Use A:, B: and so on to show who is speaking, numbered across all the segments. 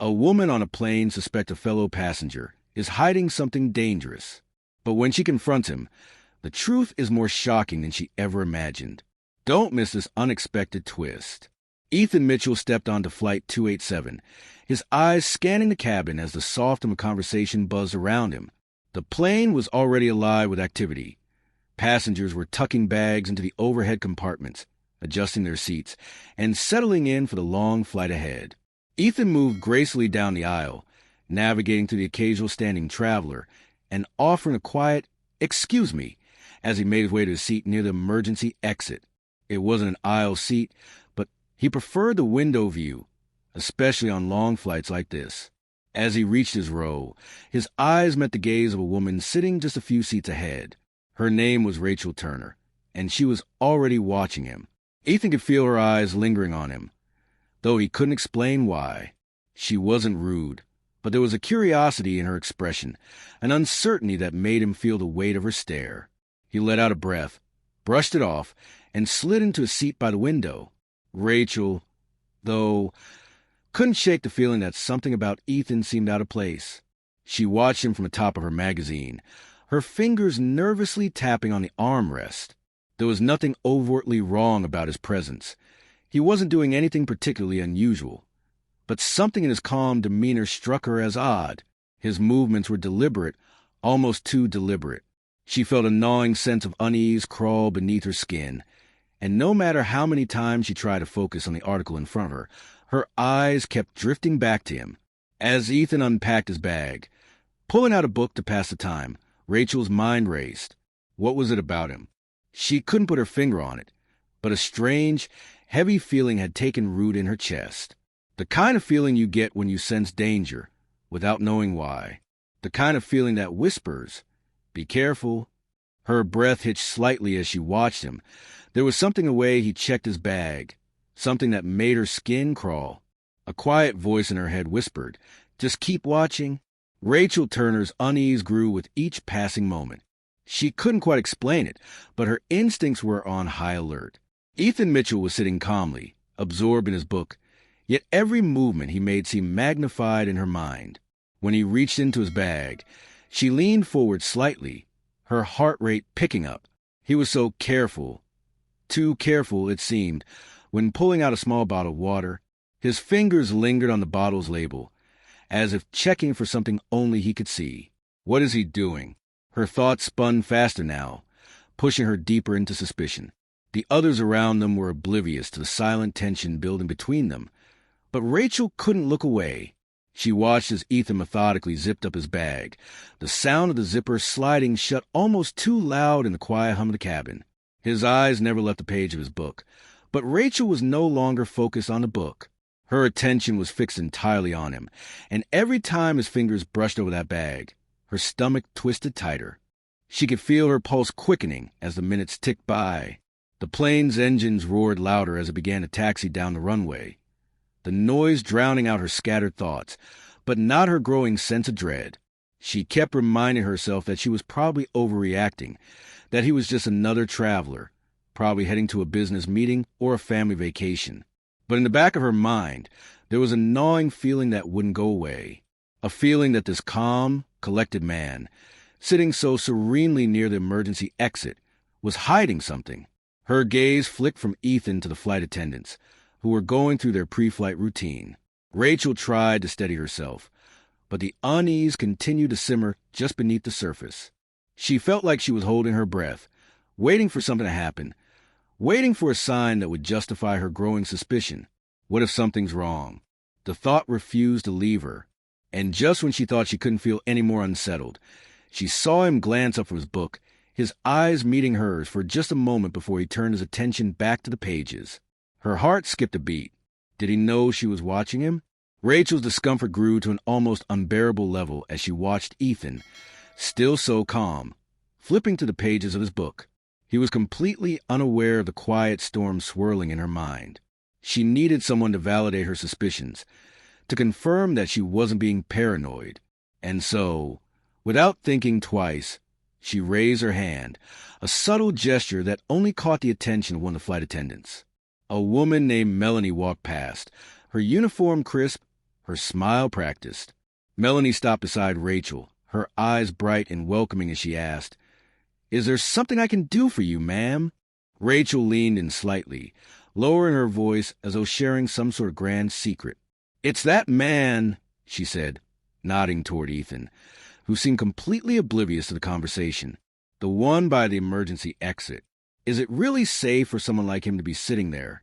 A: A woman on a plane suspects a fellow passenger is hiding something dangerous. But when she confronts him, the truth is more shocking than she ever imagined. Don't miss this unexpected twist. Ethan Mitchell stepped onto Flight 287, his eyes scanning the cabin as the soft of a conversation buzzed around him. The plane was already alive with activity. Passengers were tucking bags into the overhead compartments, adjusting their seats, and settling in for the long flight ahead. Ethan moved gracefully down the aisle, navigating through the occasional standing traveler, and offering a quiet, "Excuse me," as he made his way to his seat near the emergency exit. It wasn't an aisle seat, but he preferred the window view, especially on long flights like this. As he reached his row, his eyes met the gaze of a woman sitting just a few seats ahead. Her name was Rachel Turner, and she was already watching him. Ethan could feel her eyes lingering on him, though he couldn't explain why. She wasn't rude, but there was a curiosity in her expression, an uncertainty that made him feel the weight of her stare. He let out a breath, brushed it off, and slid into a seat by the window. Rachel, though, couldn't shake the feeling that something about Ethan seemed out of place. She watched him from the top of her magazine, her fingers nervously tapping on the armrest. There was nothing overtly wrong about his presence. He wasn't doing anything particularly unusual. But something in his calm demeanor struck her as odd. His movements were deliberate, almost too deliberate. She felt a gnawing sense of unease crawl beneath her skin, and no matter how many times she tried to focus on the article in front of her, her eyes kept drifting back to him. As Ethan unpacked his bag, pulling out a book to pass the time, Rachel's mind raced. What was it about him? She couldn't put her finger on it, but a strange, heavy feeling had taken root in her chest. The kind of feeling you get when you sense danger, without knowing why. The kind of feeling that whispers, "Be careful." Her breath hitched slightly as she watched him. There was something in the way he checked his bag, something that made her skin crawl. A quiet voice in her head whispered, "Just keep watching." Rachel Turner's unease grew with each passing moment. She couldn't quite explain it, but her instincts were on high alert. Ethan Mitchell was sitting calmly, absorbed in his book, yet every movement he made seemed magnified in her mind. When he reached into his bag, she leaned forward slightly, her heart rate picking up. He was so careful, too careful, it seemed. When pulling out a small bottle of water, his fingers lingered on the bottle's label, as if checking for something only he could see. What is he doing? Her thoughts spun faster now, pushing her deeper into suspicion. The others around them were oblivious to the silent tension building between them, but Rachel couldn't look away. She watched as Ethan methodically zipped up his bag, the sound of the zipper sliding shut almost too loud in the quiet hum of the cabin. His eyes never left the page of his book, but Rachel was no longer focused on the book. Her attention was fixed entirely on him, and every time his fingers brushed over that bag, her stomach twisted tighter. She could feel her pulse quickening as the minutes ticked by. The plane's engines roared louder as it began to taxi down the runway, the noise drowning out her scattered thoughts, but not her growing sense of dread. She kept reminding herself that she was probably overreacting, that he was just another traveler, probably heading to a business meeting or a family vacation. But in the back of her mind, there was a gnawing feeling that wouldn't go away, a feeling that this calm, collected man, sitting so serenely near the emergency exit, was hiding something. Her gaze flicked from Ethan to the flight attendants, who were going through their pre-flight routine. Rachel tried to steady herself, but the unease continued to simmer just beneath the surface. She felt like she was holding her breath, waiting for something to happen, waiting for a sign that would justify her growing suspicion. What if something's wrong? The thought refused to leave her, and just when she thought she couldn't feel any more unsettled, she saw him glance up from his book, his eyes meeting hers for just a moment before he turned his attention back to the pages. Her heart skipped a beat. Did he know she was watching him? Rachel's discomfort grew to an almost unbearable level as she watched Ethan, still so calm, flipping to the pages of his book. He was completely unaware of the quiet storm swirling in her mind. She needed someone to validate her suspicions, to confirm that she wasn't being paranoid. And so, without thinking twice, she raised her hand, a subtle gesture that only caught the attention of one of the flight attendants. A woman named Melanie walked past, her uniform crisp, her smile practiced. Melanie stopped beside Rachel, her eyes bright and welcoming as she asked, "Is there something I can do for you, ma'am?" Rachel leaned in slightly, lowering her voice as though sharing some sort of grand secret. "It's that man," she said, nodding toward Ethan, who seemed completely oblivious to the conversation. "The one by the emergency exit. Is it really safe for someone like him to be sitting there?"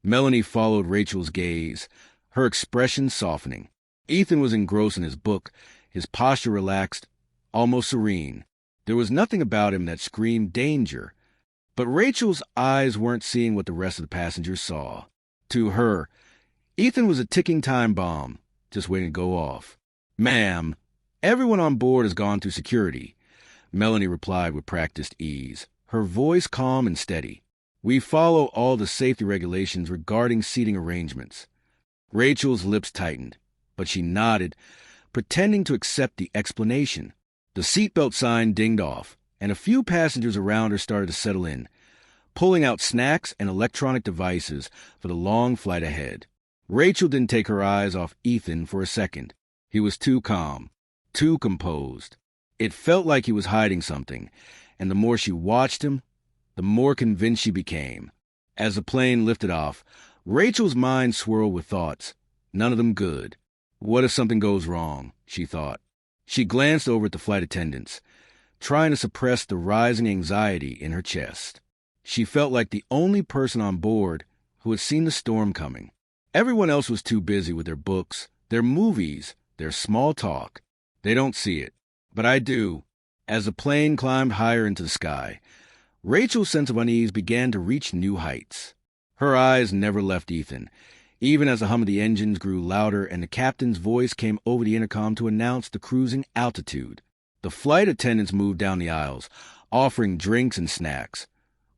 A: Melanie followed Rachel's gaze, her expression softening. Ethan was engrossed in his book, his posture relaxed, almost serene. There was nothing about him that screamed danger. But Rachel's eyes weren't seeing what the rest of the passengers saw. To her, Ethan was a ticking time bomb, just waiting to go off. "Ma'am, everyone on board has gone through security," Melanie replied with practiced ease, her voice calm and steady. "We follow all the safety regulations regarding seating arrangements." Rachel's lips tightened, but she nodded, pretending to accept the explanation. The seatbelt sign dinged off, and a few passengers around her started to settle in, pulling out snacks and electronic devices for the long flight ahead. Rachel didn't take her eyes off Ethan for a second. He was too calm, too composed. It felt like he was hiding something, and the more she watched him, the more convinced she became. As the plane lifted off, Rachel's mind swirled with thoughts, none of them good. What if something goes wrong, she thought. She glanced over at the flight attendants, trying to suppress the rising anxiety in her chest. She felt like the only person on board who had seen the storm coming. Everyone else was too busy with their books, their movies, their small talk. They don't see it, but I do. As the plane climbed higher into the sky, Rachel's sense of unease began to reach new heights. Her eyes never left Ethan, even as the hum of the engines grew louder and the captain's voice came over the intercom to announce the cruising altitude. The flight attendants moved down the aisles, offering drinks and snacks.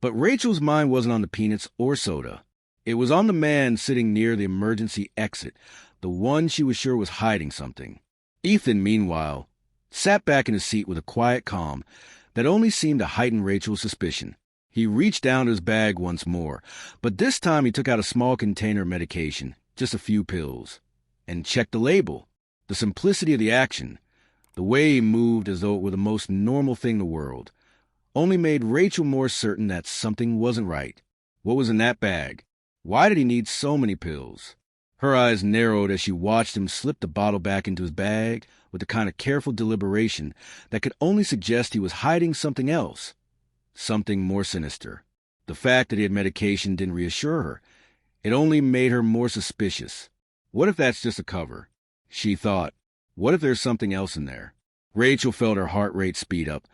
A: But Rachel's mind wasn't on the peanuts or soda. It was on the man sitting near the emergency exit, the one she was sure was hiding something. Ethan, meanwhile, sat back in his seat with a quiet calm that only seemed to heighten Rachel's suspicion. He reached down to his bag once more, but this time he took out a small container of medication, just a few pills, and checked the label. The simplicity of the action, the way he moved as though it were the most normal thing in the world, only made Rachel more certain that something wasn't right. What was in that bag? Why did he need so many pills? Her eyes narrowed as she watched him slip the bottle back into his bag with the kind of careful deliberation that could only suggest he was hiding something else, something more sinister. The fact that he had medication didn't reassure her. It only made her more suspicious. What if that's just a cover? She thought, what if there's something else in there? Rachel felt her heart rate speed up,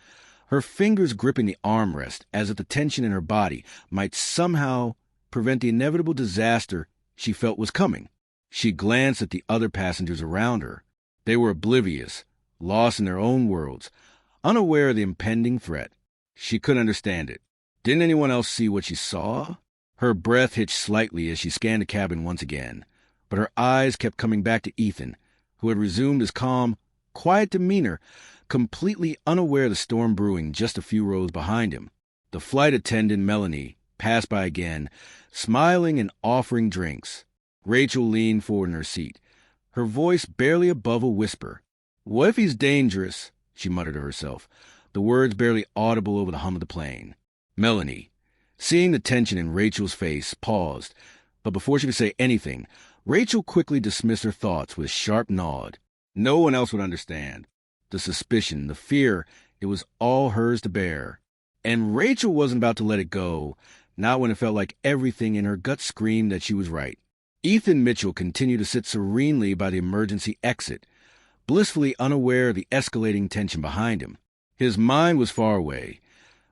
A: her fingers gripping the armrest as if the tension in her body might somehow prevent the inevitable disaster she felt was coming. She glanced at the other passengers around her. They were oblivious, lost in their own worlds, unaware of the impending threat. She couldn't understand it. Didn't anyone else see what she saw? Her breath hitched slightly as she scanned the cabin once again, but her eyes kept coming back to Ethan, who had resumed his calm, quiet demeanor, completely unaware of the storm brewing just a few rows behind him. The flight attendant, Melanie, passed by again, smiling and offering drinks. Rachel leaned forward in her seat, her voice barely above a whisper. "What if he's dangerous?" she muttered to herself, the words barely audible over the hum of the plane. Melanie, seeing the tension in Rachel's face, paused, but before she could say anything, Rachel quickly dismissed her thoughts with a sharp nod. No one else would understand. The suspicion, the fear, it was all hers to bear. And Rachel wasn't about to let it go, not when it felt like everything in her gut screamed that she was right. Ethan Mitchell continued to sit serenely by the emergency exit, blissfully unaware of the escalating tension behind him. His mind was far away,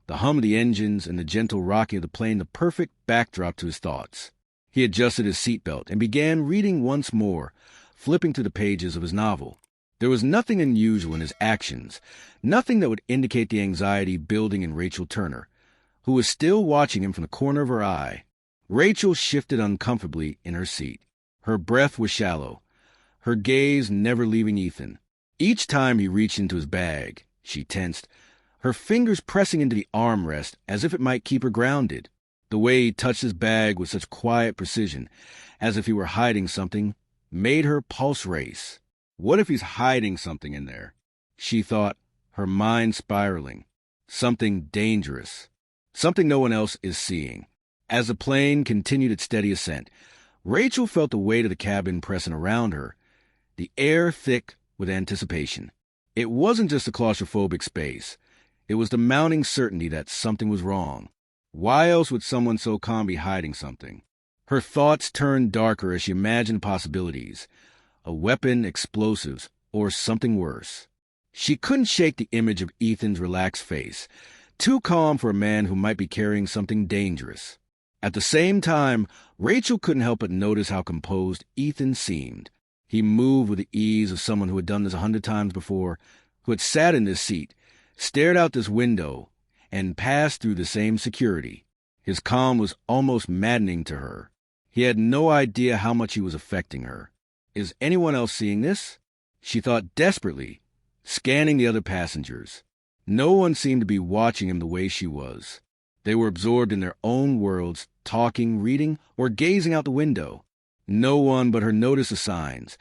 A: the hum of the engines and the gentle rocking of the plane the perfect backdrop to his thoughts. He adjusted his seatbelt and began reading once more, flipping through the pages of his novel. There was nothing unusual in his actions, nothing that would indicate the anxiety building in Rachel Turner, who was still watching him from the corner of her eye. Rachel shifted uncomfortably in her seat. Her breath was shallow, her gaze never leaving Ethan. Each time he reached into his bag, she tensed, her fingers pressing into the armrest as if it might keep her grounded. The way he touched his bag with such quiet precision, as if he were hiding something, made her pulse race. What if he's hiding something in there? She thought, her mind spiraling. Something dangerous. Something no one else is seeing. As the plane continued its steady ascent, Rachel felt the weight of the cabin pressing around her, the air thick with anticipation. It wasn't just a claustrophobic space. It was the mounting certainty that something was wrong. Why else would someone so calm be hiding something? Her thoughts turned darker as she imagined possibilities. A weapon, explosives, or something worse. She couldn't shake the image of Ethan's relaxed face, too calm for a man who might be carrying something dangerous. At the same time, Rachel couldn't help but notice how composed Ethan seemed. He moved with the ease of someone who had done this 100 times before, who had sat in this seat, stared out this window, and passed through the same security. His calm was almost maddening to her. He had no idea how much he was affecting her. Is anyone else seeing this? She thought desperately, scanning the other passengers. No one seemed to be watching him the way she was. They were absorbed in their own worlds, talking, reading, or gazing out the window. No one but her noticed the signs.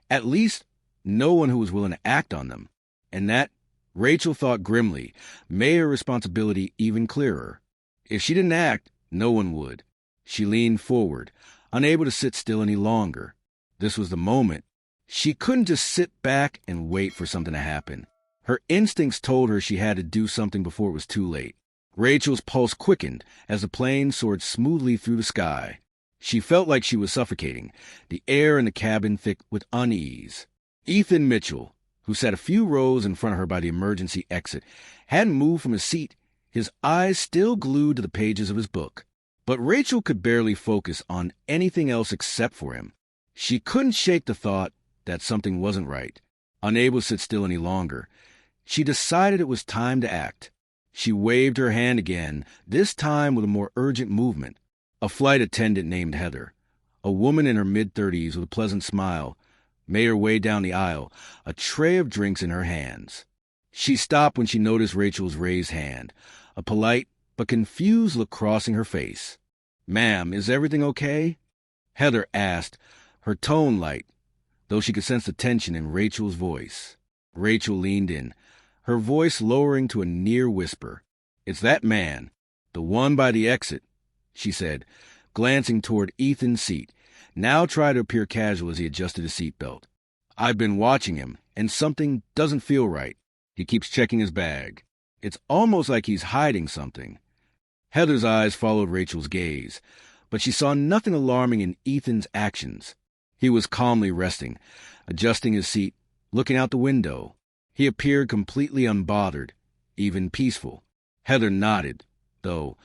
A: At least, no one who was willing to act on them. And that, Rachel thought grimly, made her responsibility even clearer. If she didn't act, no one would. She leaned forward, unable to sit still any longer. This was the moment. She couldn't just sit back and wait for something to happen. Her instincts told her she had to do something before it was too late. Rachel's pulse quickened as the plane soared smoothly through the sky. She felt like she was suffocating, the air in the cabin thick with unease. Ethan Mitchell, who sat a few rows in front of her by the emergency exit, hadn't moved from his seat, his eyes still glued to the pages of his book. But Rachel could barely focus on anything else except for him. She couldn't shake the thought that something wasn't right. Unable to sit still any longer, she decided it was time to act. She waved her hand again, this time with a more urgent movement. A flight attendant named Heather, a woman in her mid-30s with a pleasant smile, made her way down the aisle, a tray of drinks in her hands. She stopped when she noticed Rachel's raised hand, a polite but confused look crossing her face. "Ma'am, is everything okay?" Heather asked, her tone light, though she could sense the tension in Rachel's voice. Rachel leaned in, her voice lowering to a near whisper. "It's that man, the one by the exit," she said, glancing toward Ethan's seat, now trying to appear casual as he adjusted his seatbelt. "I've been watching him, and something doesn't feel right. He keeps checking his bag. It's almost like he's hiding something." Heather's eyes followed Rachel's gaze, but she saw nothing alarming in Ethan's actions. He was calmly resting, adjusting his seat, looking out the window. He appeared completely unbothered, even peaceful. Heather nodded, though,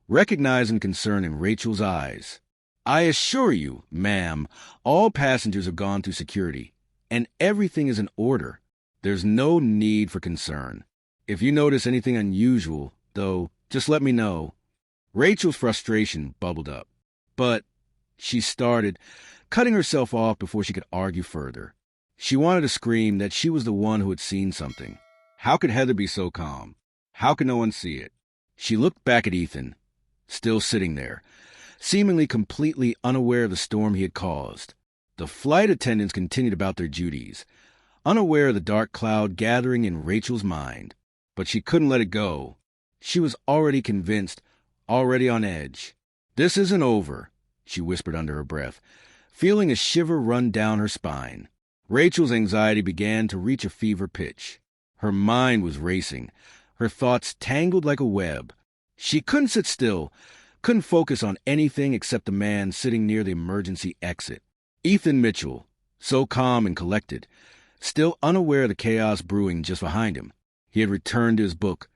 A: recognizing concern in Rachel's eyes. "I assure you, ma'am, all passengers have gone through security, and everything is in order. There's no need for concern. If you notice anything unusual, though, just let me know." Rachel's frustration bubbled up. But she started, cutting herself off before she could argue further. She wanted to scream that she was the one who had seen something. How could Heather be so calm? How could no one see it? She looked back at Ethan, still sitting there, seemingly completely unaware of the storm he had caused. The flight attendants continued about their duties, unaware of the dark cloud gathering in Rachel's mind. But she couldn't let it go. She was already convinced, already on edge. "This isn't over," she whispered under her breath, feeling a shiver run down her spine. Rachel's anxiety began to reach a fever pitch. Her mind was racing, her thoughts tangled like a web. She couldn't sit still, couldn't focus on anything except the man sitting near the emergency exit. Ethan Mitchell, so calm and collected, still unaware of the chaos brewing just behind him. He had returned to his book,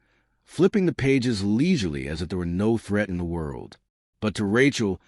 A: flipping the pages leisurely as if there were no threat in the world. But to Rachel,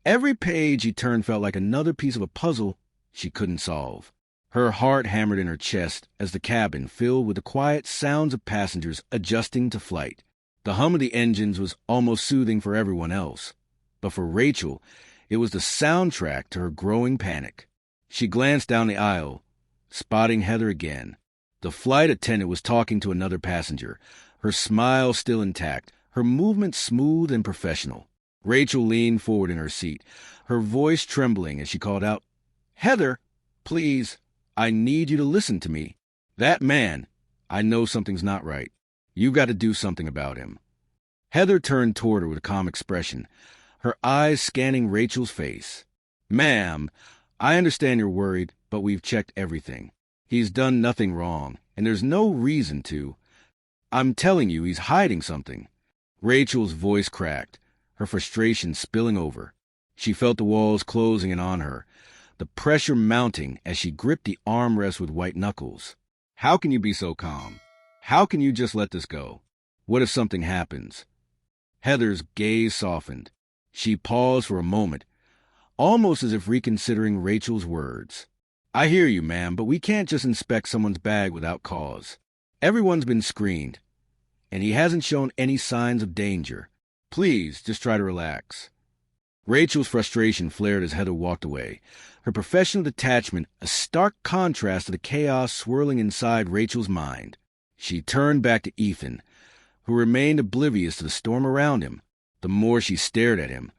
A: every page he turned felt like another piece of a puzzle she couldn't solve. Her heart hammered in her chest as the cabin filled with the quiet sounds of passengers adjusting to flight. The hum of the engines was almost soothing for everyone else, but for Rachel, it was the soundtrack to her growing panic. She glanced down the aisle, spotting Heather again. The flight attendant was talking to another passenger, her smile still intact, her movement smooth and professional. Rachel leaned forward in her seat, her voice trembling as she called out, Heather, please, I need you to listen to me. That man, I know something's not right. You've got to do something about him. Heather turned toward her with a calm expression, her eyes scanning Rachel's face. Ma'am, I understand you're worried, but we've checked everything. He's done nothing wrong, and there's no reason to. I'm telling you, he's hiding something. Rachel's voice cracked, her frustration spilling over. She felt the walls closing in on her, the pressure mounting as she gripped the armrest with white knuckles. How can you be so calm? How can you just let this go? What if something happens? Heather's gaze softened. She paused for a moment, almost as if reconsidering Rachel's words. I hear you, ma'am, but we can't just inspect someone's bag without cause. Everyone's been screened, and he hasn't shown any signs of danger. Please, just try to relax. Rachel's frustration flared as Heather walked away, her professional detachment a stark contrast to the chaos swirling inside Rachel's mind. She turned back to Ethan, who remained oblivious to the storm around him. The more she stared at him,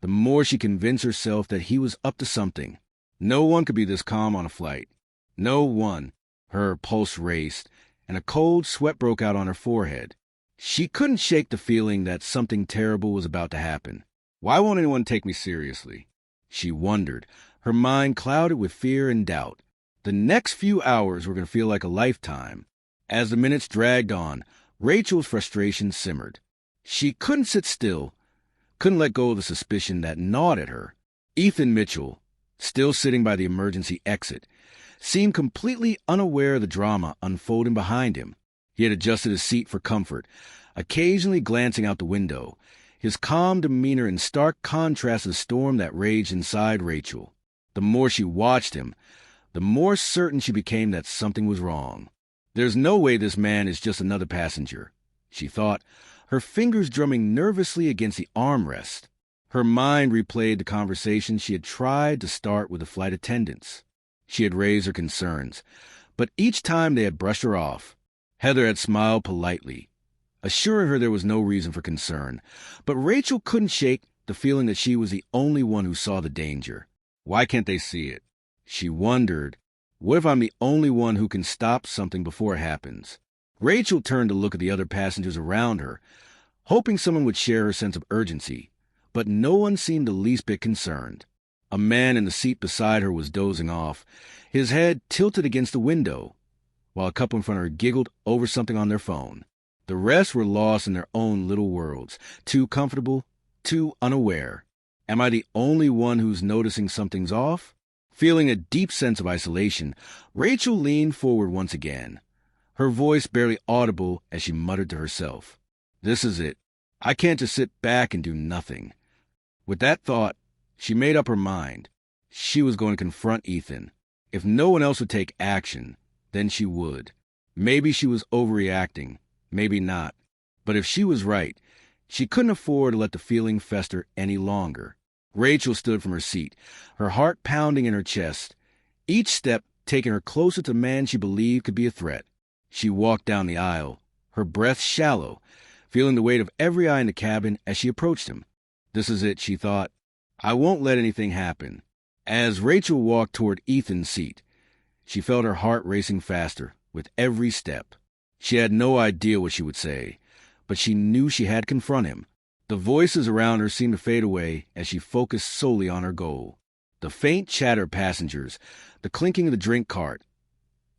A: the more she convinced herself that he was up to something. No one could be this calm on a flight. No one. Her pulse raced, and a cold sweat broke out on her forehead. She couldn't shake the feeling that something terrible was about to happen. Why won't anyone take me seriously? She wondered, her mind clouded with fear and doubt. The next few hours were going to feel like a lifetime. As the minutes dragged on, Rachel's frustration simmered. She couldn't sit still, couldn't let go of the suspicion that gnawed at her. Ethan Mitchell, still sitting by the emergency exit, seemed completely unaware of the drama unfolding behind him. He had adjusted his seat for comfort, occasionally glancing out the window, his calm demeanor in stark contrast to the storm that raged inside Rachel. The more she watched him, the more certain she became that something was wrong. There's no way this man is just another passenger, she thought, her fingers drumming nervously against the armrest. Her mind replayed the conversation she had tried to start with the flight attendants. She had raised her concerns, but each time they had brushed her off. Heather had smiled politely, assuring her there was no reason for concern, but Rachel couldn't shake the feeling that she was the only one who saw the danger. Why can't they see it? She wondered, what if I'm the only one who can stop something before it happens? Rachel turned to look at the other passengers around her, hoping someone would share her sense of urgency, but no one seemed the least bit concerned. A man in the seat beside her was dozing off, his head tilted against the window, while a couple in front of her giggled over something on their phone. The rest were lost in their own little worlds, too comfortable, too unaware. Am I the only one who's noticing something's off? Feeling a deep sense of isolation, Rachel leaned forward once again, her voice barely audible as she muttered to herself. This is it. I can't just sit back and do nothing. With that thought, she made up her mind. She was going to confront Ethan. If no one else would take action, then she would. Maybe she was overreacting, maybe not. But if she was right, she couldn't afford to let the feeling fester any longer. Rachel stood from her seat, her heart pounding in her chest, each step taking her closer to the man she believed could be a threat. She walked down the aisle, her breath shallow, feeling the weight of every eye in the cabin as she approached him. This is it, she thought. I won't let anything happen. As Rachel walked toward Ethan's seat, she felt her heart racing faster with every step. She had no idea what she would say, but she knew she had to confront him. The voices around her seemed to fade away as she focused solely on her goal. The faint chatter of passengers, the clinking of the drink cart.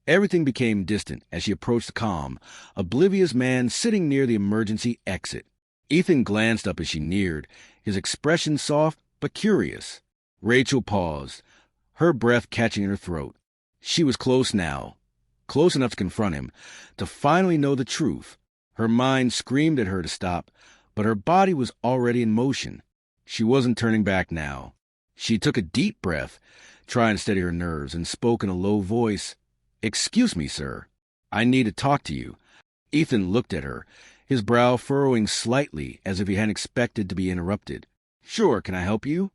A: Everything became distant as she approached the calm, oblivious man sitting near the emergency exit. Ethan glanced up as she neared, his expression soft but curious. Rachel paused, her breath catching in her throat. She was close now, close enough to confront him, to finally know the truth. Her mind screamed at her to stop, but her body was already in motion. She wasn't turning back now. She took a deep breath, trying to steady her nerves, and spoke in a low voice. Excuse me, sir. I need to talk to you. Ethan looked at her, his brow furrowing slightly as if he hadn't expected to be interrupted. Sure, can I help you?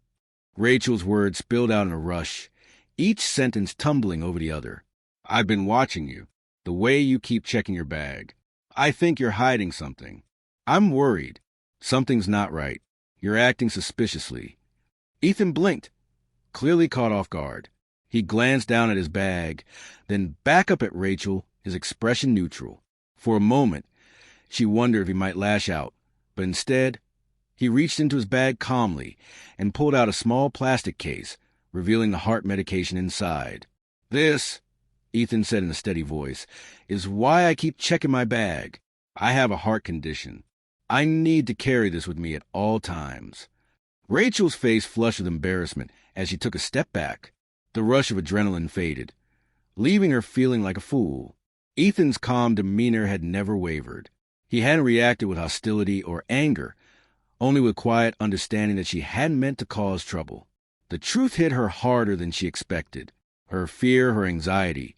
A: Rachel's words spilled out in a rush, each sentence tumbling over the other. I've been watching you, the way you keep checking your bag. I think you're hiding something. I'm worried. Something's not right. You're acting suspiciously. Ethan blinked, clearly caught off guard. He glanced down at his bag, then back up at Rachel, his expression neutral. For a moment, she wondered if he might lash out, but instead, he reached into his bag calmly and pulled out a small plastic case, revealing the heart medication inside. "This," Ethan said in a steady voice, "is why I keep checking my bag. I have a heart condition. I need to carry this with me at all times." Rachel's face flushed with embarrassment as she took a step back. The rush of adrenaline faded, leaving her feeling like a fool. Ethan's calm demeanor had never wavered. He hadn't reacted with hostility or anger, only with quiet understanding that she hadn't meant to cause trouble. The truth hit her harder than she expected. Her fear, her anxiety,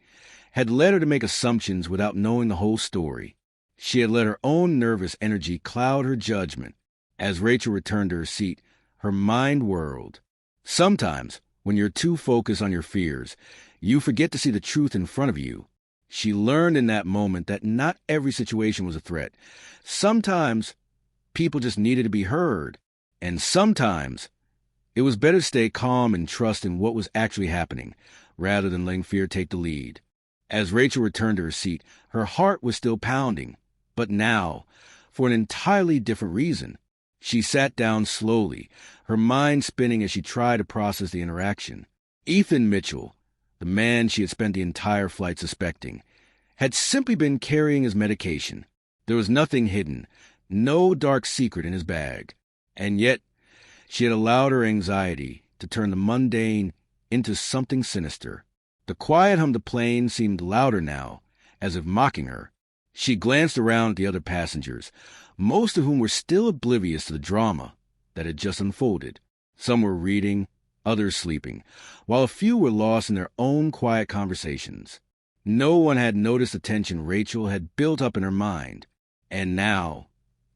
A: had led her to make assumptions without knowing the whole story. She had let her own nervous energy cloud her judgment. As Rachel returned to her seat, her mind whirled. Sometimes, when you're too focused on your fears, you forget to see the truth in front of you. She learned in that moment that not every situation was a threat. Sometimes, people just needed to be heard. And sometimes, it was better to stay calm and trust in what was actually happening, rather than letting fear take the lead. As Rachel returned to her seat, her heart was still pounding, but now, for an entirely different reason. She sat down slowly, her mind spinning as she tried to process the interaction. Ethan Mitchell, the man she had spent the entire flight suspecting, had simply been carrying his medication. There was nothing hidden, no dark secret in his bag. And yet, she had allowed her anxiety to turn the mundane into something sinister. The quiet hum of the plane seemed louder now, as if mocking her. She glanced around at the other passengers, most of whom were still oblivious to the drama that had just unfolded. Some were reading, others sleeping, while a few were lost in their own quiet conversations. No one had noticed the tension Rachel had built up in her mind. And now,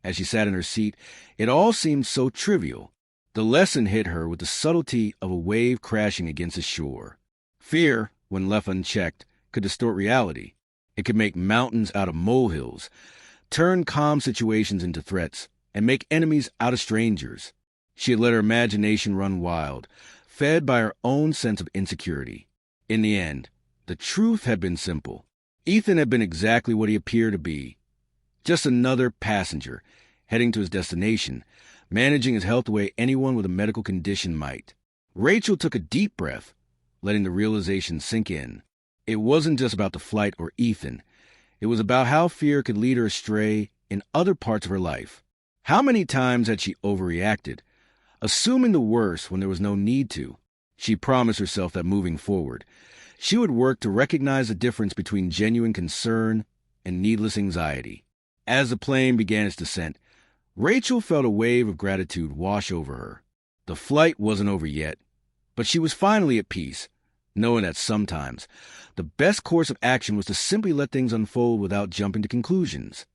A: as she sat in her seat, it all seemed so trivial. The lesson hit her with the subtlety of a wave crashing against a shore. Fear, when left unchecked, could distort reality. It could make mountains out of molehills, turn calm situations into threats, and make enemies out of strangers. She had let her imagination run wild, fed by her own sense of insecurity. In the end, the truth had been simple. Ethan had been exactly what he appeared to be. Just another passenger, heading to his destination, managing his health the way anyone with a medical condition might. Rachel took a deep breath, letting the realization sink in. It wasn't just about the flight or Ethan. It was about how fear could lead her astray in other parts of her life. How many times had she overreacted, assuming the worst when there was no need to? She promised herself that moving forward, she would work to recognize the difference between genuine concern and needless anxiety. As the plane began its descent, Rachel felt a wave of gratitude wash over her. The flight wasn't over yet, but she was finally at peace, knowing that sometimes the best course of action was to simply let things unfold without jumping to conclusions.